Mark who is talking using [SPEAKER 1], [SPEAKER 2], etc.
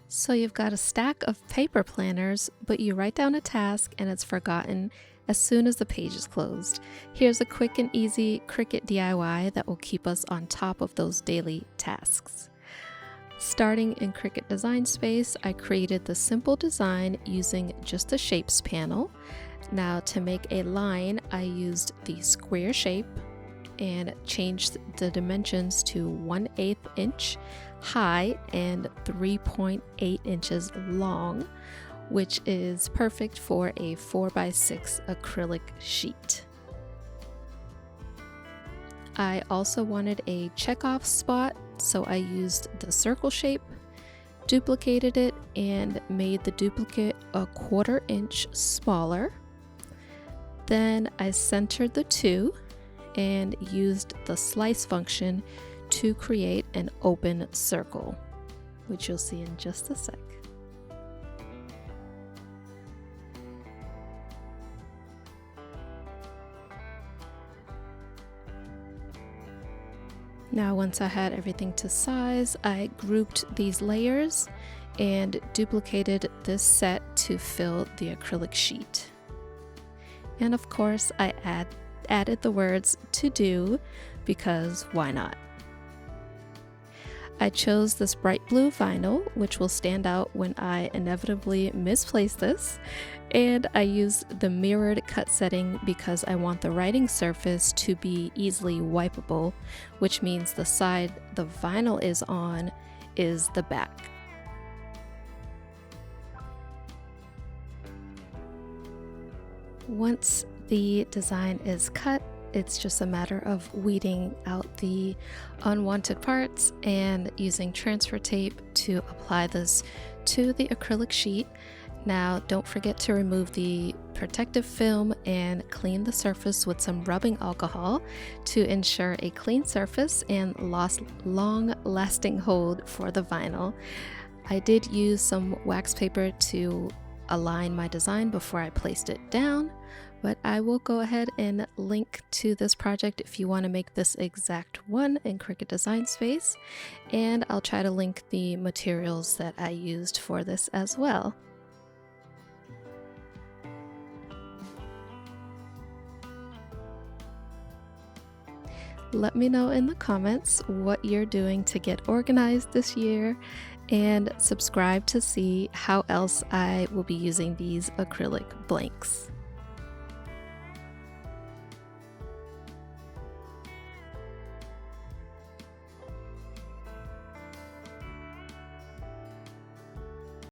[SPEAKER 1] So you've got a stack of paper planners, but you write down a task and it's forgotten as soon as the page is closed. Here's a quick and easy Cricut DIY that will keep us on top of those daily tasks. Starting in Cricut Design Space, I created the simple design using just the Shapes panel. Now to make a line, I used the square shape and changed the dimensions to 1/8 inch high and 3.8 inches long, which is perfect for a 4x6 acrylic sheet. I also wanted a checkoff spot, so I used the circle shape, duplicated it, and made the duplicate a 1/4 inch smaller. Then I centered the two and used the slice function to create an open circle, which you'll see in just a sec. Now, once I had everything to size, I grouped these layers and duplicated this set to fill the acrylic sheet. And of course, I added the words "to do" because why not? I chose this bright blue vinyl, which will stand out when I inevitably misplace this, and I used the mirrored cut setting because I want the writing surface to be easily wipeable, which means the side the vinyl is on is the back. Once the design is cut, it's just a matter of weeding out the unwanted parts and using transfer tape to apply this to the acrylic sheet. Now, don't forget to remove the protective film and clean the surface with some rubbing alcohol to ensure a clean surface and long-lasting hold for the vinyl. I did use some wax paper to align my design before I placed it down, but I will go ahead and link to this project if you want to make this exact one in Cricut Design Space, and I'll try to link the materials that I used for this as well. Let me know in the comments what you're doing to get organized this year, and subscribe to see how else I will be using these acrylic blanks.